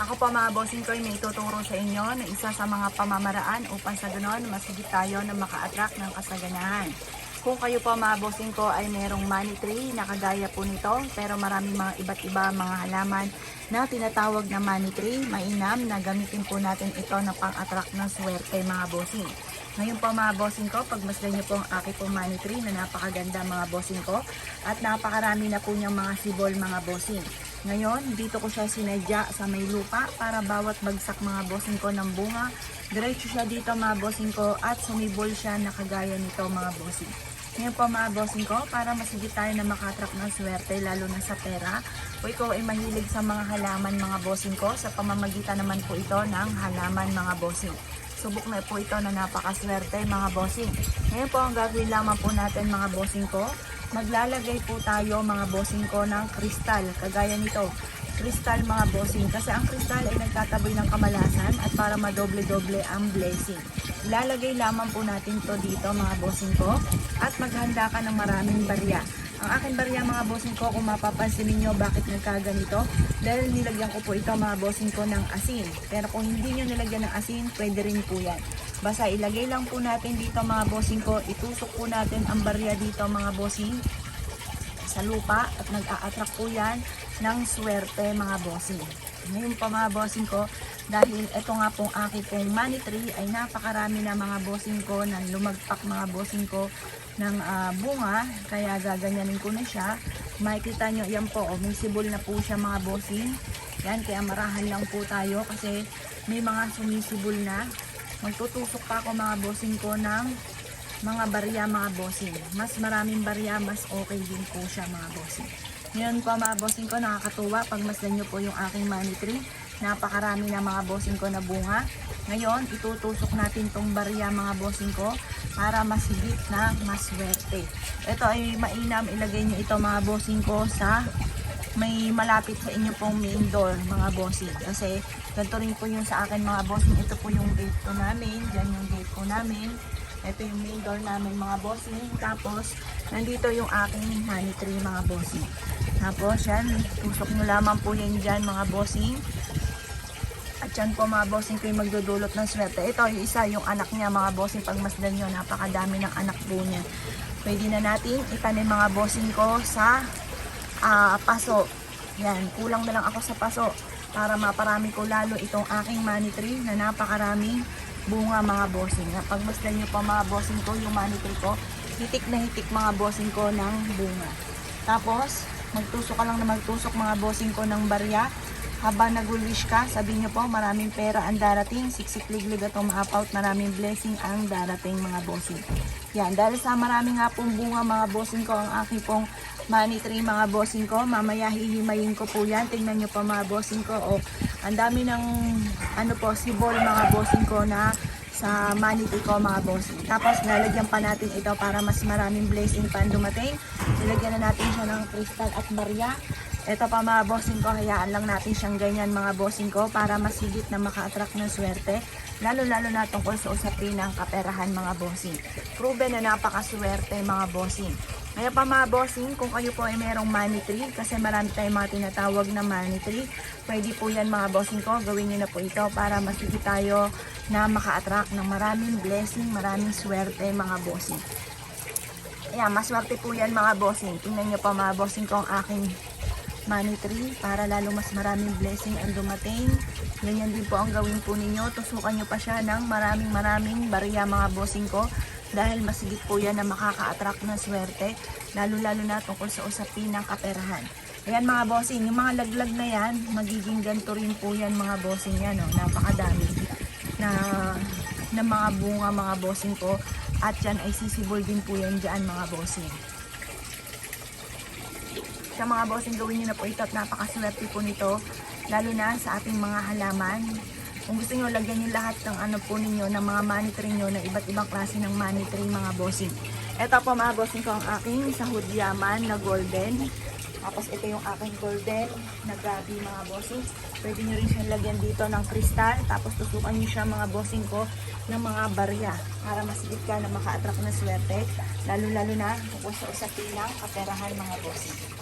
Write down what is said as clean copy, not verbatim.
Ako po mga bossing ko ay may tuturo sa inyo na isa sa mga pamamaraan upang sa ganon masigit tayo na maka-attract ng kasaganahan. Kung kayo po mga bossing ko ay merong money tree na kagaya po nito pero maraming mga iba't iba mga halaman na tinatawag na money tree, mainam na gamitin po natin ito na pang-attract ng swerte mga bossing. Ngayon po mga bossing ko, pagmasdan niyo po ang aking po money tree na napakaganda mga bossing ko at napakarami na po niyang mga sibol mga bossing. Ngayon, dito ko siya sinadya sa may lupa para bawat bagsak mga bossing ko ng bunga, diretso siya dito mga bossing ko at sumibol siya na kagaya nito mga bossing. Ngayon po mga bossing ko, para masigit tayo na makatrap ng swerte lalo na sa pera, o ikaw ay mahilig sa mga halaman mga bossing ko, sa pamamagitan naman po ito ng halaman mga bossing. Subok na po ito na napakaswerte mga bossing. Ngayon po ang gagawin lamang po natin mga bossing ko, maglalagay po tayo mga bossing ko ng kristal, kagaya nito. Kristal mga bossing, kasi ang kristal ay nagtataboy ng kamalasan at para madoble-doble ang blessing. Ilalagay lamang po natin to dito mga bossing ko at maghanda ka ng maraming barya. Ang aking barya mga bossing ko, kung mapapansin niyo bakit nagkaganito, dahil nilagyan ko po ito mga bossing ko ng asin. Pero kung hindi nyo nilagyan ng asin, pwede rin po yan. Basta ilagay lang po natin dito mga bossing ko, itusok po natin ang barya dito mga bossing sa lupa at nag-a-attract po yan ng swerte mga bossing. Ngayon pa mga bossing ko, dahil ito nga pong aking pong money tree ay napakarami na mga bossing ko na lumagpak mga bossing ko ng bunga, kaya gaganyanin ko na siya. Makikita nyo yan po, may sibol na po siya mga bossing. Yan, kaya marahan lang po tayo kasi may mga sumisibol na. Magtutusok pa ako mga bossing ko ng mga barya mga bossing. Mas maraming barya, mas okay din po siya mga bossing. Ngayon po mga bossing ko, nakakatuwa pag masdan nyo po yung aking money tree. Napakarami na mga bossing ko na bunga. Ngayon, itutusok natin tong barya mga bossing ko para masigit na maswerte. Ito ay mainam, ilagay nyo ito mga bossing ko sa may malapit sa inyo pong main door mga bossing. Kasi ganito rin po yung sa akin mga bossing. Ito po yung gate ko namin. Diyan yung gate ko namin. Ito yung main door namin mga bossing. Tapos, nandito yung aking honey tree mga bossing. Tapos, yan. Tusok nyo lamang po yan dyan mga bossing. At yan po mga bossing ko yung magdudulot ng swerte. Ito yung isa, yung anak niya mga bossing. Pagmasdan nyo, napakadami ng anak po niya. Pwede na natin itanim mga bossing ko sa paso. Yan, kulang na lang ako sa paso para maparami ko lalo itong aking money tree na napakaraming bunga mga bossing. Pagmasdan nyo pa mga bossing ko yung money tree ko, hitik na hitik mga bossing ko ng bunga. Tapos magtusok ka lang na magtusok mga bossing ko ng barya. Habang nag-wish ka, sabihin nyo po maraming pera ang darating, siksik-liglig at umaapaut, maraming blessing ang darating mga bossing. Yan, dahil sa marami nga pong bunga mga bossing ko ang aking pong money tree mga bossing ko, mamaya hihimayin ko po yan. Tingnan nyo pa mga bossing ko, ang dami ng sibol mga bossing ko na sa money tree ko mga bossing. Tapos lalagyan pa natin ito para mas maraming blessing pa dumating. Nilagyan na natin siya ng kristal at barya. Ito pa mga bossing ko, hayaan lang natin siyang ganyan mga bossing ko para masigit na maka-attract ng swerte. Lalo-lalo na tungkol sa usapin ng kaperahan mga bossing. Proven na napakaswerte mga bossing. Ngayon pa mga bossing, kung kayo po ay merong money tree, kasi marami tayong mga tinatawag na money tree, pwede po yan mga bossing ko, gawin nyo na po ito para masigit tayo na maka-attract ng maraming blessing, maraming swerte mga bossing. Ayan, maswerte po yan mga bossing. Tingnan nyo pa mga bossing ko ang aking money tree para lalo mas maraming blessing ang dumating. Ganyan din po ang gawin po ninyo. Tusukan nyo pa siya ng maraming barya mga bossing ko dahil masigit po yan na makaka-attract ng swerte, lalo-lalo na tungkol sa usapin ng kaperahan. Ayan mga bossing, yung mga laglag na yan, magiging ganito rin po yan mga bossing yan. Napakadami na mga bunga mga bossing ko at yan ay sisibol din po yan dyan mga bossing. Sa mga bossing, gawin nyo na po ito at napakaswerte po nito lalo na sa ating mga halaman. Kung gusto nyo, lagyan nyo lahat ng po ninyo, ng mga money tree nyo na iba't ibang klase ng money tree mga bossing. Ito po mga bossing ko ang aking sahod yaman na golden. Tapos ito yung aking golden na gabi mga bossing. Pwede nyo rin siyang lagyan dito ng kristal. Tapos tutukan nyo siya mga bossing ko ng mga barya para masigit ka na maka-attract na swerte. Lalo-lalo na kung sa usapin ng kaperahan mga bossing.